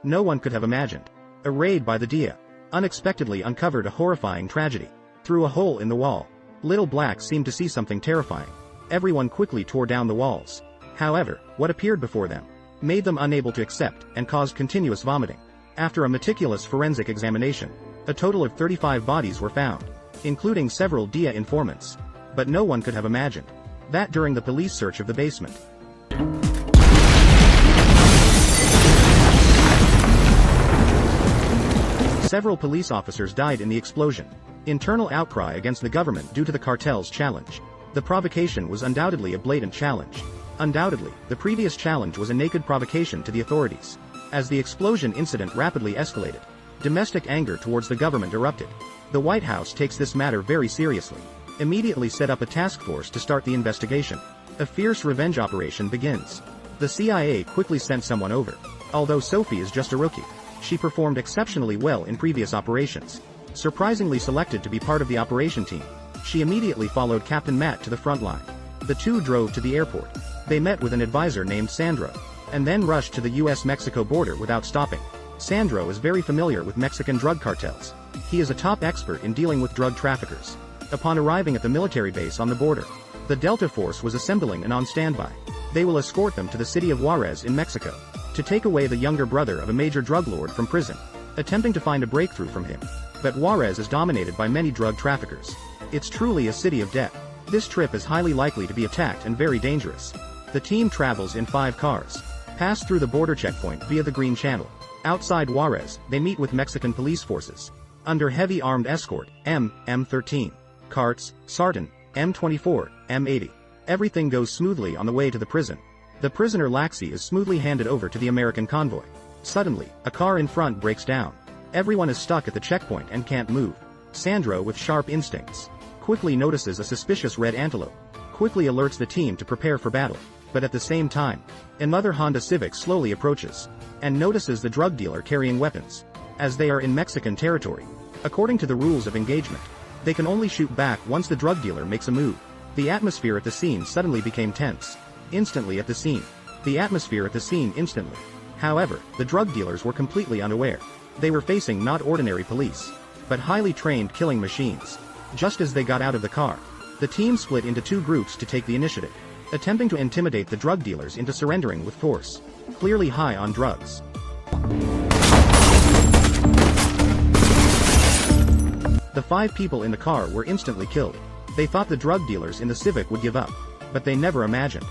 no one could have imagined. A raid by the DEA unexpectedly uncovered a horrifying tragedy. Through a hole in the wall, Little Black seemed to see something terrifying. Everyone quickly tore down the walls. However, what appeared before them made them unable to accept and caused continuous vomiting. After a meticulous forensic examination, a total of 35 bodies were found, including several DEA informants. But no one could have imagined that during the police search of the basement, several police officers died in the explosion. Internal outcry against the government due to the cartel's challenge. The provocation was undoubtedly a blatant challenge. Undoubtedly, the previous challenge was a naked provocation to the authorities. As the explosion incident rapidly escalated, domestic anger towards the government erupted. The White House takes this matter very seriously. Immediately set up a task force to start the investigation. A fierce revenge operation begins. The CIA quickly sent someone over. Although Sophie is just a rookie, she performed exceptionally well in previous operations. Surprisingly selected to be part of the operation team, she immediately followed Captain Matt to the front line. The two drove to the airport. They met with an advisor named Sandro, and then rushed to the US-Mexico border without stopping. Sandro is very familiar with Mexican drug cartels. He is a top expert in dealing with drug traffickers. Upon arriving at the military base on the border, the Delta Force was assembling and on standby. They will escort them to the city of Juarez in Mexico, to take away the younger brother of a major drug lord from prison, attempting to find a breakthrough from him. But Juarez is dominated by many drug traffickers. It's truly a city of death. This trip is highly likely to be attacked and very dangerous. The team travels in 5 cars, pass through the border checkpoint via the Green Channel. Outside Juarez, they meet with Mexican police forces. Under heavy armed escort, M13, carts, Sarton, M24, M80. Everything goes smoothly on the way to the prison. The prisoner Laxi is smoothly handed over to the American convoy. Suddenly, a car in front breaks down. Everyone is stuck at the checkpoint and can't move. Sandro, with sharp instincts, quickly notices a suspicious red antelope, quickly alerts the team to prepare for battle. But at the same time, another Honda Civic slowly approaches, and notices the drug dealer carrying weapons. As they are in Mexican territory, according to the rules of engagement, they can only shoot back once the drug dealer makes a move. The atmosphere at the scene suddenly became tense. Instantly at the scene. The atmosphere at the scene instantly. However, the drug dealers were completely unaware. They were facing not ordinary police, but highly trained killing machines. Just as they got out of the car, the team split into 2 groups to take the initiative, attempting to intimidate the drug dealers into surrendering with force, clearly high on drugs. The 5 people in the car were instantly killed. They thought the drug dealers in the Civic would give up, but they never imagined.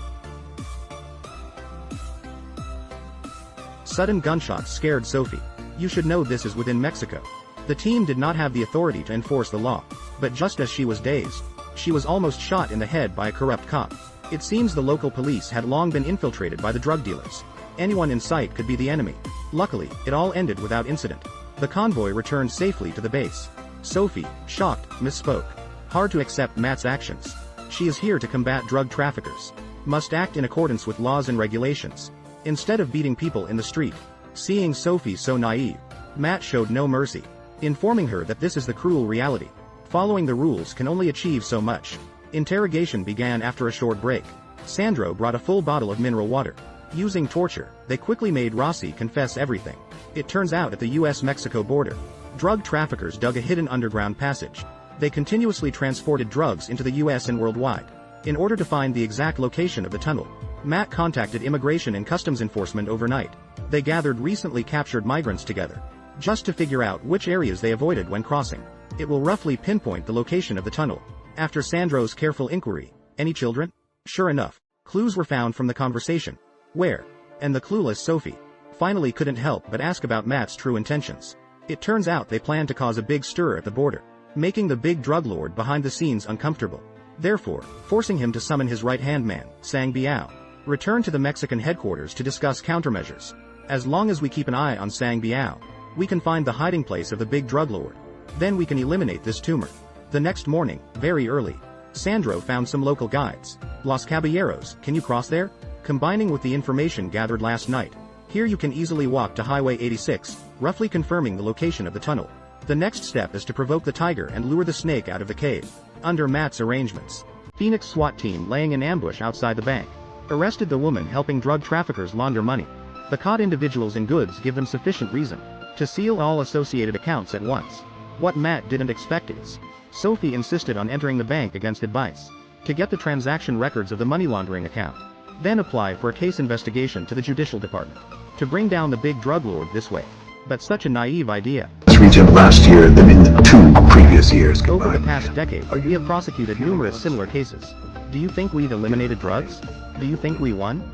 Sudden gunshots scared Sophie. You should know this is within Mexico. The team did not have the authority to enforce the law, but just as she was dazed, she was almost shot in the head by a corrupt cop. It seems the local police had long been infiltrated by the drug dealers. Anyone in sight could be the enemy. Luckily, it all ended without incident. The convoy returned safely to the base. Sophie, shocked, misspoke. Hard to accept Matt's actions. She is here to combat drug traffickers. Must act in accordance with laws and regulations, instead of beating people in the street. Seeing Sophie so naive, Matt showed no mercy, informing her that this is the cruel reality. Following the rules can only achieve so much. Interrogation began after a short break. Sandro brought a full bottle of mineral water. Using torture, they quickly made Rossi confess everything. It turns out at the US-Mexico border, drug traffickers dug a hidden underground passage. They continuously transported drugs into the US and worldwide. In order to find the exact location of the tunnel, Matt contacted Immigration and Customs Enforcement overnight. They gathered recently captured migrants together, just to figure out which areas they avoided when crossing. It will roughly pinpoint the location of the tunnel. After Sandro's careful inquiry, any children? Sure enough, clues were found from the conversation. Where? And the clueless Sophie finally couldn't help but ask about Matt's true intentions. It turns out they planned to cause a big stir at the border, making the big drug lord behind the scenes uncomfortable. Therefore, forcing him to summon his right-hand man, Sang Biao, return to the Mexican headquarters to discuss countermeasures. As long as we keep an eye on Sang Biao, we can find the hiding place of the big drug lord. Then we can eliminate this tumor. The next morning, very early, Sandro found some local guides. Los Caballeros, can you cross there? Combining with the information gathered last night, here you can easily walk to Highway 86, roughly confirming the location of the tunnel. The next step is to provoke the tiger and lure the snake out of the cave. Under Matt's arrangements, Phoenix SWAT team laying in ambush outside the bank, arrested the woman helping drug traffickers launder money. The caught individuals and goods give them sufficient reason to seal all associated accounts at once. What Matt didn't expect is, Sophie insisted on entering the bank against advice to get the transaction records of the money laundering account, then apply for a case investigation to the judicial department to bring down the big drug lord this way. But such a naive idea. Region last year than in the 2 previous years combined. Over the past decade, we have prosecuted numerous similar cases. Do you think we've eliminated drugs? Do you think we won?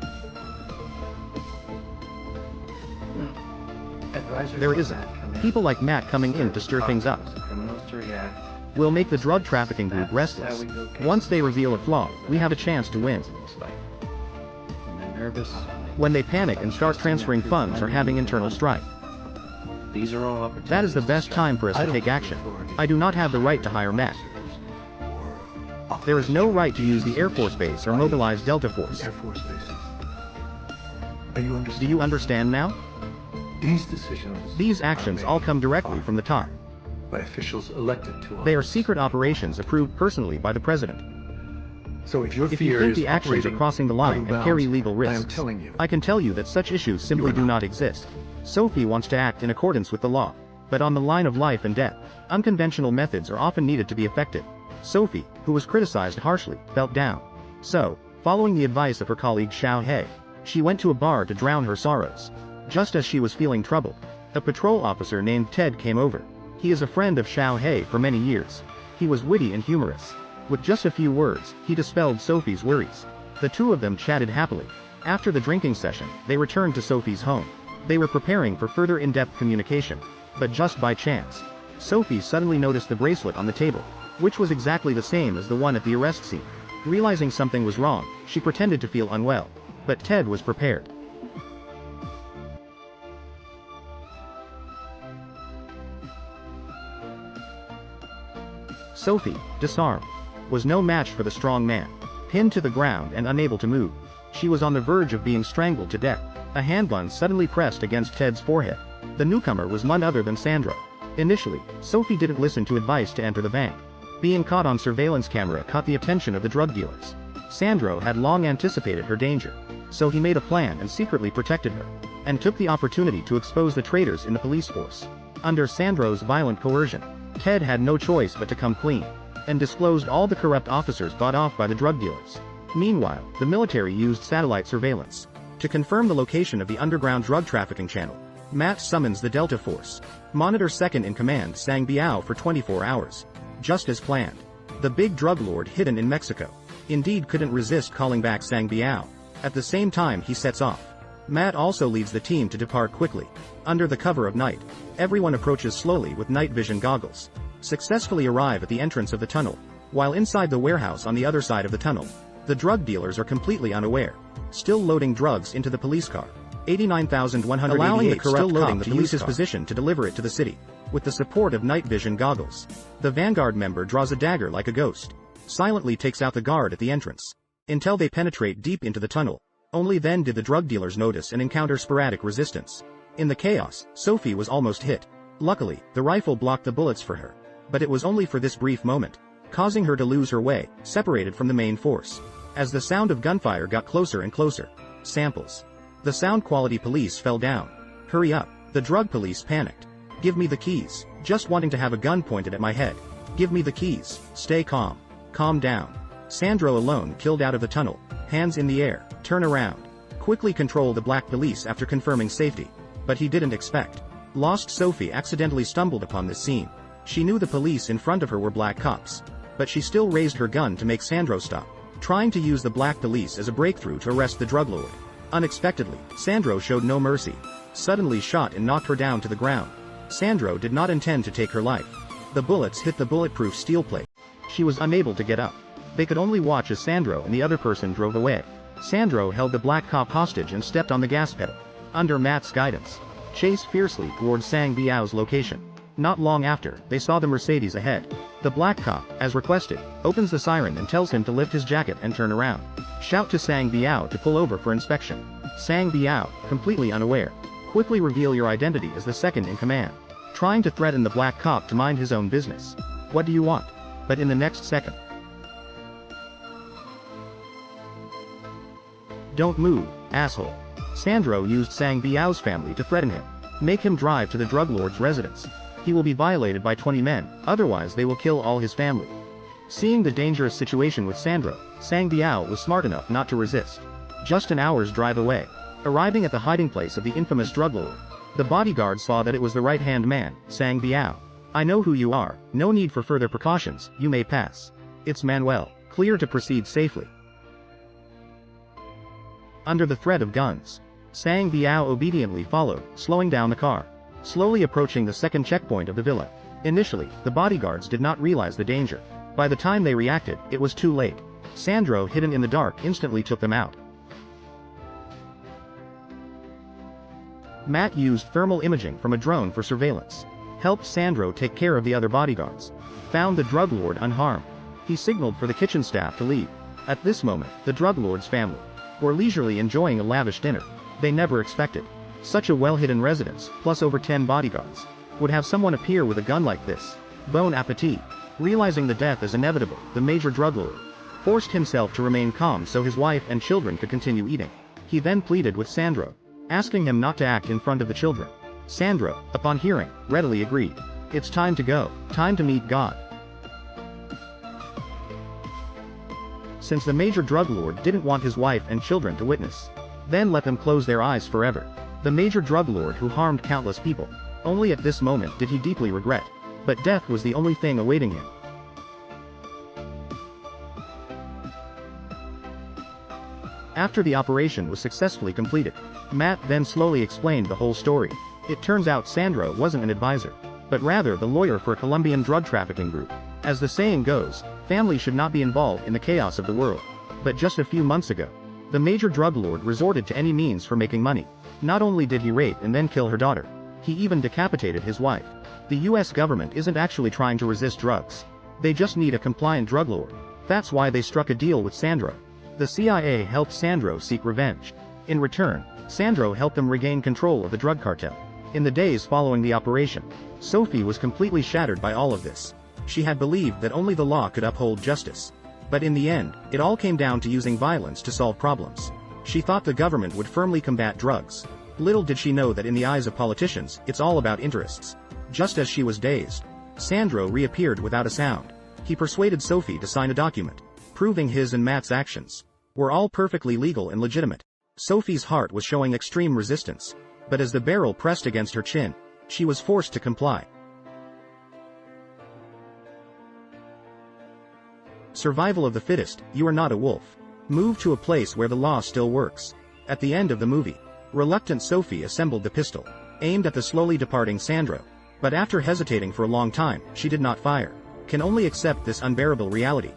There isn't. People like Matt coming in to stir things up will make the drug trafficking group restless. Once they reveal a flaw, we have a chance to win. When they panic and start transferring funds or having internal strife, that is the best time for us to take action. I do not have the right to hire Matt. There is no right to use the Air Force Base or mobilize Delta Force. Do you understand now? These actions all come directly from the top. By officials elected to us. They are secret operations approved personally by the president. So if you think the actions are crossing the line and carry legal risks, I can tell you that such issues simply do not exist. Sophie wants to act in accordance with the law, but on the line of life and death, unconventional methods are often needed to be effective. Sophie, who was criticized harshly, felt down. So, following the advice of her colleague Xiao He, she went to a bar to drown her sorrows. Just as she was feeling troubled, a patrol officer named Ted came over. He is a friend of Xiao He for many years. He was witty and humorous. With just a few words, he dispelled Sophie's worries. The two of them chatted happily. After the drinking session, they returned to Sophie's home. They were preparing for further in-depth communication. But just by chance, Sophie suddenly noticed the bracelet on the table, which was exactly the same as the one at the arrest scene. Realizing something was wrong, she pretended to feel unwell. But Ted was prepared. Sophie, disarmed, was no match for the strong man. Pinned to the ground and unable to move, she was on the verge of being strangled to death. A handgun suddenly pressed against Ted's forehead. The newcomer was none other than Sandro. Initially, Sophie didn't listen to advice to enter the bank. Being caught on surveillance camera caught the attention of the drug dealers. Sandro had long anticipated her danger, so he made a plan and secretly protected her, and took the opportunity to expose the traitors in the police force. Under Sandro's violent coercion, Ted had no choice but to come clean, and disclosed all the corrupt officers bought off by the drug dealers. Meanwhile, the military used satellite surveillance to confirm the location of the underground drug trafficking channel. Matt summons the Delta Force. Monitor second-in-command Sang Biao for 24 hours. Just as planned. The big drug lord hidden in Mexico indeed couldn't resist calling back Sang Biao. At the same time he sets off. Matt also leads the team to depart quickly. Under the cover of night, everyone approaches slowly with night vision goggles. Successfully arrive at the entrance of the tunnel. While inside the warehouse on the other side of the tunnel, the drug dealers are completely unaware. Still loading drugs into the police car. 89,188 allowing the corrupt cop to use his position to deliver it to the city. With the support of night vision goggles, the Vanguard member draws a dagger like a ghost. Silently takes out the guard at the entrance. Until they penetrate deep into the tunnel. Only then did the drug dealers notice and encounter sporadic resistance. In the chaos, Sophie was almost hit. Luckily, the rifle blocked the bullets for her. But it was only for this brief moment, causing her to lose her way, separated from the main force. As the sound of gunfire got closer and closer. Samples. The sound quality police fell down. Hurry up. The drug police panicked. Give me the keys. Just wanting to have a gun pointed at my head. Give me the keys. Stay calm. Calm down. Sandro alone killed out of the tunnel. Hands in the air. Turn around. Quickly control the black police after confirming safety. But he didn't expect. Lost Sophie accidentally stumbled upon this scene. She knew the police in front of her were black cops. But she still raised her gun to make Sandro stop, trying to use the black police as a breakthrough to arrest the drug lord. Unexpectedly, Sandro showed no mercy. Suddenly shot and knocked her down to the ground. Sandro did not intend to take her life. The bullets hit the bulletproof steel plate. She was unable to get up. They could only watch as Sandro and the other person drove away. Sandro held the black cop hostage and stepped on the gas pedal. Under Matt's guidance, chased fiercely towards Sang Biao's location. Not long after, they saw the Mercedes ahead. The black cop, as requested, opens the siren and tells him to lift his jacket and turn around. Shout to Sang Biao to pull over for inspection. Sang Biao, completely unaware, quickly reveal your identity as the second in command. Trying to threaten the black cop to mind his own business. What do you want? But in the next second. Don't move, asshole. Sandro used Sang Biao's family to threaten him. Make him drive to the drug lord's residence. He will be violated by 20 men, otherwise they will kill all his family. Seeing the dangerous situation with Sandro, Sang Biao was smart enough not to resist. Just an hour's drive away. Arriving at the hiding place of the infamous drug lord, the bodyguard saw that it was the right-hand man, Sang Biao. I know who you are, no need for further precautions, you may pass. It's Manuel, clear to proceed safely. Under the threat of guns, Sang Biao obediently followed, slowing down the car. Slowly approaching the second checkpoint of the villa. Initially, the bodyguards did not realize the danger. By the time they reacted, it was too late. Sandro, hidden in the dark, instantly took them out. Matt used thermal imaging from a drone for surveillance. Helped Sandro take care of the other bodyguards. Found the drug lord unharmed. He signaled for the kitchen staff to leave. At this moment, the drug lord's family were leisurely enjoying a lavish dinner. They never expected such a well-hidden residence, plus over 10 bodyguards, would have someone appear with a gun like this. Bon appetit. Realizing the death is inevitable, the major drug lord forced himself to remain calm so his wife and children could continue eating. He then pleaded with Sandro, asking him not to act in front of the children. Sandro, upon hearing, readily agreed. It's time to go, time to meet God. Since the major drug lord didn't want his wife and children to witness, then let them close their eyes forever. The major drug lord who harmed countless people. Only at this moment did he deeply regret. But death was the only thing awaiting him. After the operation was successfully completed, Matt then slowly explained the whole story. It turns out Sandro wasn't an advisor, but rather the lawyer for a Colombian drug trafficking group. As the saying goes, family should not be involved in the chaos of the world. But just a few months ago, the major drug lord resorted to any means for making money. Not only did he rape and then kill her daughter, he even decapitated his wife. The US government isn't actually trying to resist drugs. They just need a compliant drug lord. That's why they struck a deal with Sandro. The CIA helped Sandro seek revenge. In return, Sandro helped them regain control of the drug cartel. In the days following the operation, Sophie was completely shattered by all of this. She had believed that only the law could uphold justice. But in the end, it all came down to using violence to solve problems. She thought the government would firmly combat drugs. Little did she know that in the eyes of politicians, it's all about interests. Just as she was dazed, Sandro reappeared without a sound. He persuaded Sophie to sign a document, proving his and Matt's actions were all perfectly legal and legitimate. Sophie's heart was showing extreme resistance, but as the barrel pressed against her chin, she was forced to comply. Survival of the fittest, you are not a wolf. Move to a place where the law still works. At the end of the movie, reluctant Sophie assembled the pistol, aimed at the slowly departing Sandro. But after hesitating for a long time, she did not fire. Can only accept this unbearable reality.